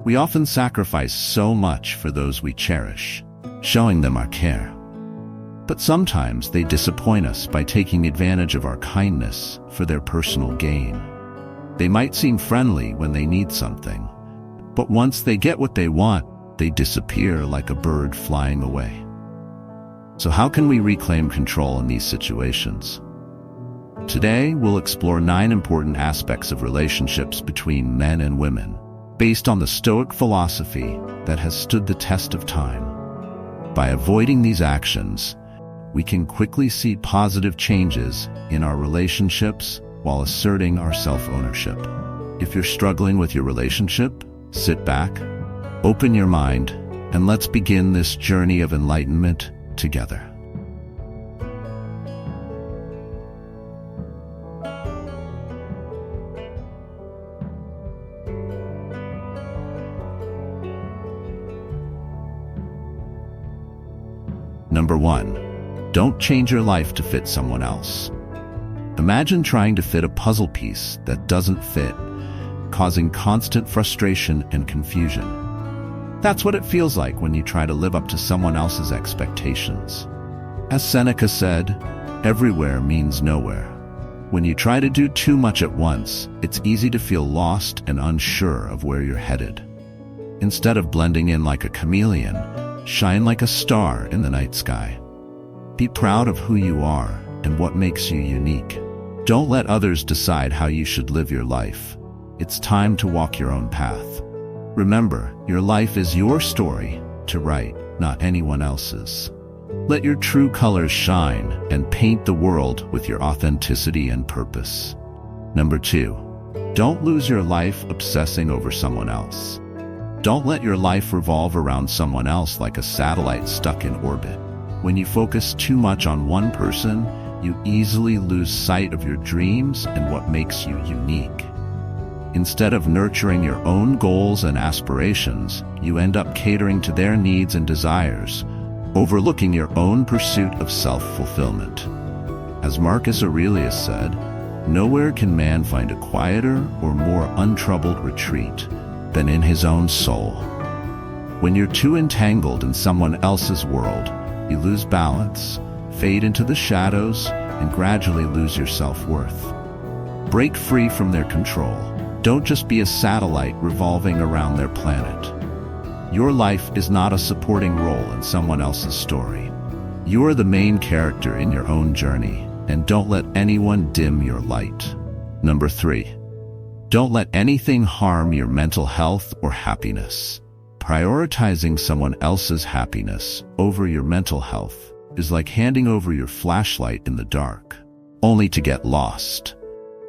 We often sacrifice so much for those we cherish, showing them our care. But sometimes they disappoint us by taking advantage of our kindness for their personal gain. They might seem friendly when they need something, but once they get what they want, they disappear like a bird flying away. So how can we reclaim control in these situations? Today, we'll explore 9 important aspects of relationships between men and women, based on the Stoic philosophy that has stood the test of time. By avoiding these actions, we can quickly see positive changes in our relationships while asserting our self-ownership. If you're struggling with your relationship, sit back, open your mind, and let's begin this journey of enlightenment together. Number 1. Don't change your life to fit someone else. Imagine trying to fit a puzzle piece that doesn't fit, causing constant frustration and confusion. That's what it feels like when you try to live up to someone else's expectations. As Seneca said, everywhere means nowhere. When you try to do too much at once, it's easy to feel lost and unsure of where you're headed. Instead of blending in like a chameleon, shine like a star in the night sky. Be proud of who you are and what makes you unique. Don't let others decide how you should live your life. It's time to walk your own path. Remember, your life is your story to write, not anyone else's. Let your true colors shine and paint the world with your authenticity and purpose. Number 2, don't lose your life obsessing over someone else. Don't let your life revolve around someone else like a satellite stuck in orbit. When you focus too much on one person, you easily lose sight of your dreams and what makes you unique. Instead of nurturing your own goals and aspirations, you end up catering to their needs and desires, overlooking your own pursuit of self-fulfillment. As Marcus Aurelius said, nowhere can man find a quieter or more untroubled retreat than in his own soul. When you're too entangled in someone else's world, you lose balance, fade into the shadows, and gradually lose your self-worth. Break free from their control. Don't just be a satellite revolving around their planet. Your life is not a supporting role in someone else's story. You are the main character in your own journey, and don't let anyone dim your light. Number 3. Don't let anything harm your mental health or happiness. Prioritizing someone else's happiness over your mental health is like handing over your flashlight in the dark, only to get lost.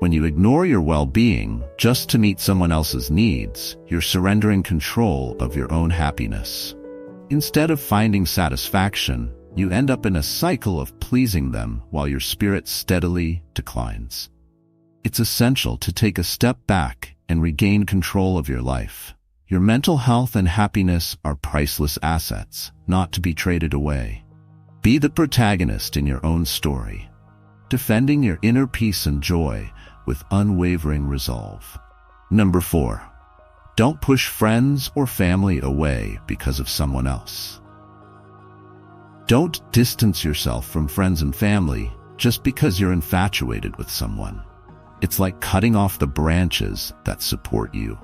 When you ignore your well-being just to meet someone else's needs, you're surrendering control of your own happiness. Instead of finding satisfaction, you end up in a cycle of pleasing them while your spirit steadily declines. It's essential to take a step back and regain control of your life. Your mental health and happiness are priceless assets, not to be traded away. Be the protagonist in your own story, defending your inner peace and joy with unwavering resolve. Number 4. Don't push friends or family away because of someone else. Don't distance yourself from friends and family just because you're infatuated with someone. It's like cutting off the branches that support you.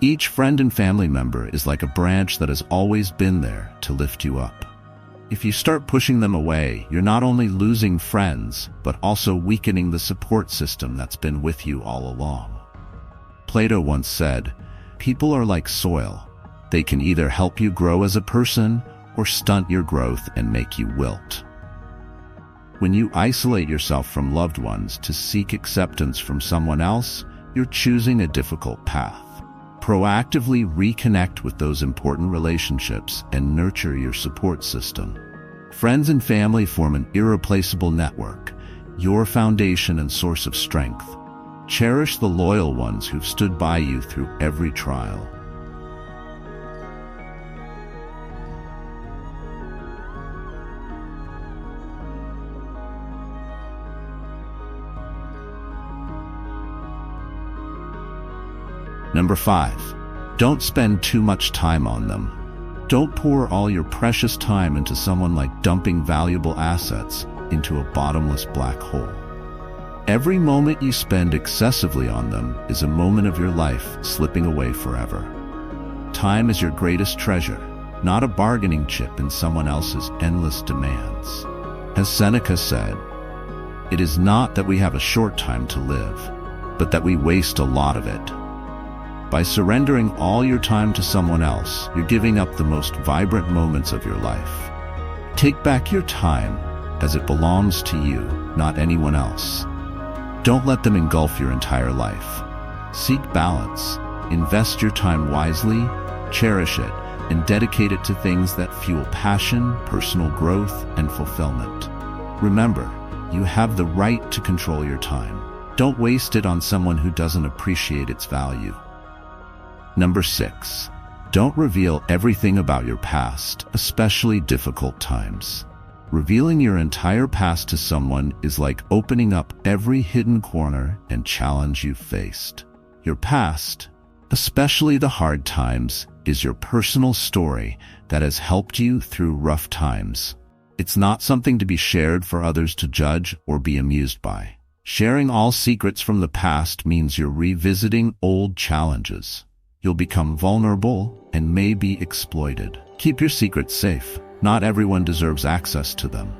Each friend and family member is like a branch that has always been there to lift you up. If you start pushing them away, you're not only losing friends, but also weakening the support system that's been with you all along. Plato once said, "People are like soil. They can either help you grow as a person or stunt your growth and make you wilt." When you isolate yourself from loved ones to seek acceptance from someone else, you're choosing a difficult path. Proactively reconnect with those important relationships and nurture your support system. Friends and family form an irreplaceable network, your foundation and source of strength. Cherish the loyal ones who've stood by you through every trial. Number 5. Don't spend too much time on them. Don't pour all your precious time into someone like dumping valuable assets into a bottomless black hole. Every moment you spend excessively on them is a moment of your life slipping away forever. Time is your greatest treasure, not a bargaining chip in someone else's endless demands. As Seneca said, "It is not that we have a short time to live, but that we waste a lot of it." By surrendering all your time to someone else, you're giving up the most vibrant moments of your life. Take back your time as it belongs to you, not anyone else. Don't let them engulf your entire life. Seek balance, invest your time wisely, cherish it, and dedicate it to things that fuel passion, personal growth, and fulfillment. Remember, you have the right to control your time. Don't waste it on someone who doesn't appreciate its value. Number 6. Don't reveal everything about your past, especially difficult times. Revealing your entire past to someone is like opening up every hidden corner and challenge you've faced. Your past, especially the hard times, is your personal story that has helped you through rough times. It's not something to be shared for others to judge or be amused by. Sharing all secrets from the past means you're revisiting old challenges. You'll become vulnerable and may be exploited. Keep your secrets safe. Not everyone deserves access to them.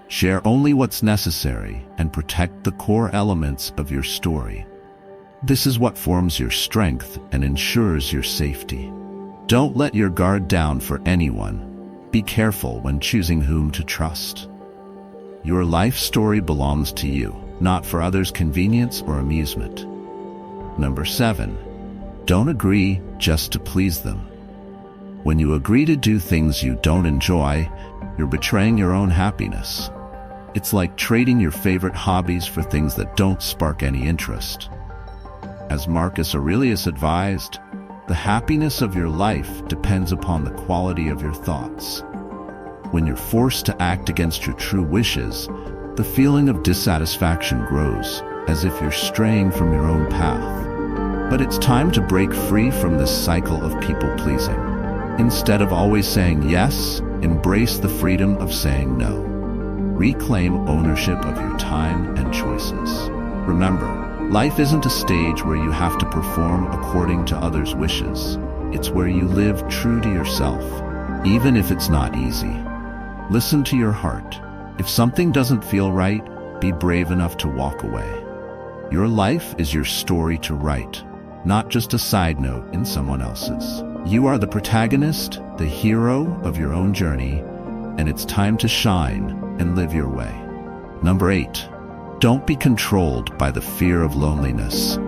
Share only what's necessary and protect the core elements of your story. This is what forms your strength and ensures your safety. Don't let your guard down for anyone. Be careful when choosing whom to trust. Your life story belongs to you, not for others' convenience or amusement. Number 7. Don't agree just to please them. When you agree to do things you don't enjoy, you're betraying your own happiness. It's like trading your favorite hobbies for things that don't spark any interest. As Marcus Aurelius advised, the happiness of your life depends upon the quality of your thoughts. When you're forced to act against your true wishes, the feeling of dissatisfaction grows, as if you're straying from your own path. But it's time to break free from this cycle of people-pleasing. Instead of always saying yes, embrace the freedom of saying no. Reclaim ownership of your time and choices. Remember, life isn't a stage where you have to perform according to others' wishes. It's where you live true to yourself, even if it's not easy. Listen to your heart. If something doesn't feel right, be brave enough to walk away. Your life is your story to write, not just a side note in someone else's. You are the protagonist, the hero of your own journey, and it's time to shine and live your way. Number 8. Don't be controlled by the fear of loneliness.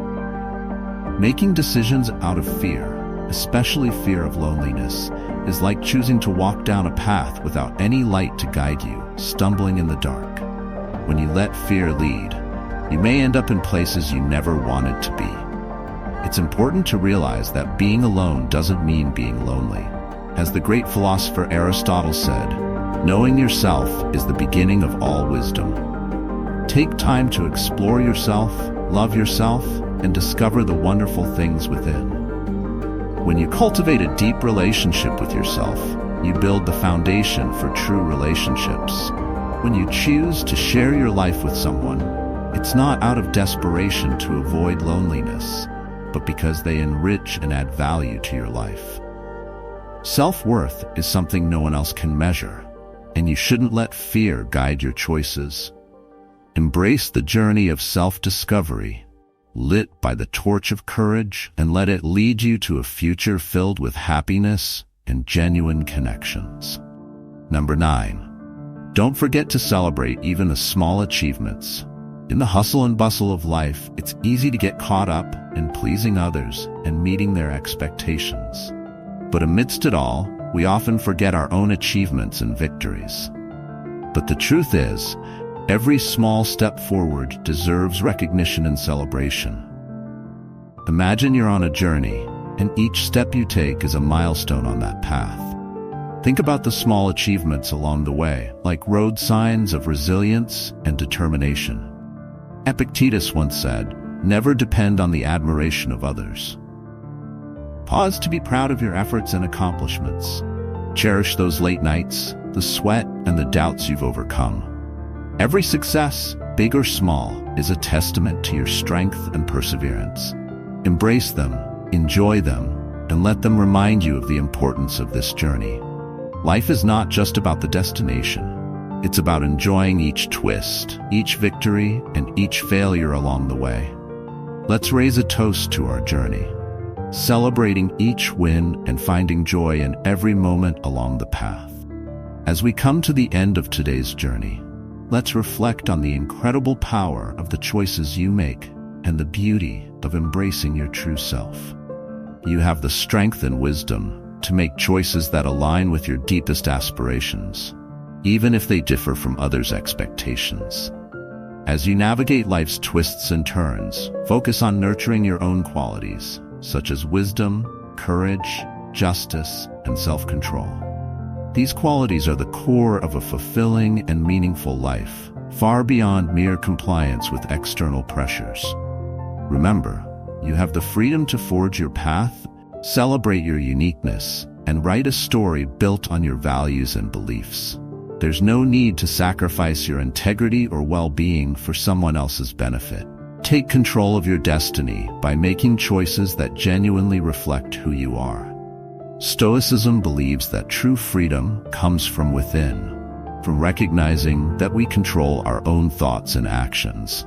Making decisions out of fear, especially fear of loneliness, is like choosing to walk down a path without any light to guide you, stumbling in the dark. When you let fear lead, you may end up in places you never wanted to be. It's important to realize that being alone doesn't mean being lonely. As the great philosopher Aristotle said, knowing yourself is the beginning of all wisdom. Take time to explore yourself, love yourself, and discover the wonderful things within. When you cultivate a deep relationship with yourself, you build the foundation for true relationships. When you choose to share your life with someone, it's not out of desperation to avoid loneliness, but because they enrich and add value to your life. Self-worth is something no one else can measure, and you shouldn't let fear guide your choices. Embrace the journey of self-discovery, lit by the torch of courage, and let it lead you to a future filled with happiness and genuine connections. Number 9. Don't forget to celebrate even the small achievements. In the hustle and bustle of life, it's easy to get caught up in pleasing others and meeting their expectations. But amidst it all, we often forget our own achievements and victories. But the truth is, every small step forward deserves recognition and celebration. Imagine you're on a journey, and each step you take is a milestone on that path. Think about the small achievements along the way, like road signs of resilience and determination. Epictetus once said, "Never depend on the admiration of others." Pause to be proud of your efforts and accomplishments. Cherish those late nights, the sweat, and the doubts you've overcome. Every success, big or small, is a testament to your strength and perseverance. Embrace them, enjoy them, and let them remind you of the importance of this journey. Life is not just about the destination. It's about enjoying each twist, each victory, and each failure along the way. Let's raise a toast to our journey, celebrating each win and finding joy in every moment along the path. As we come to the end of today's journey, let's reflect on the incredible power of the choices you make and the beauty of embracing your true self. You have the strength and wisdom to make choices that align with your deepest aspirations, even if they differ from others' expectations. As you navigate life's twists and turns, focus on nurturing your own qualities, such as wisdom, courage, justice, and self-control. These qualities are the core of a fulfilling and meaningful life, far beyond mere compliance with external pressures. Remember, you have the freedom to forge your path, celebrate your uniqueness, and write a story built on your values and beliefs. There's no need to sacrifice your integrity or well-being for someone else's benefit. Take control of your destiny by making choices that genuinely reflect who you are. Stoicism believes that true freedom comes from within, from recognizing that we control our own thoughts and actions.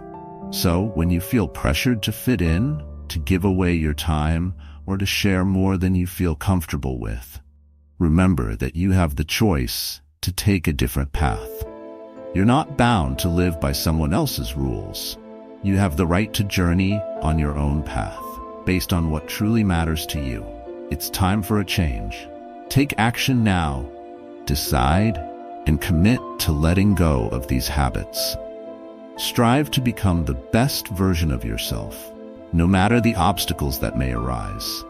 So, when you feel pressured to fit in, to give away your time, or to share more than you feel comfortable with, remember that you have the choice to take a different path. You're not bound to live by someone else's rules. You have the right to journey on your own path, based on what truly matters to you. It's time for a change. Take action now. Decide and commit to letting go of these habits. Strive to become the best version of yourself, no matter the obstacles that may arise.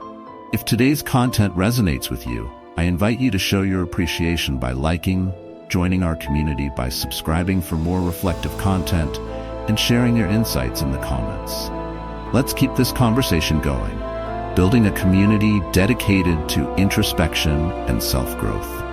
If today's content resonates with you, I invite you to show your appreciation by liking, joining our community by subscribing for more reflective content, and sharing your insights in the comments. Let's keep this conversation going, building a community dedicated to introspection and self-growth.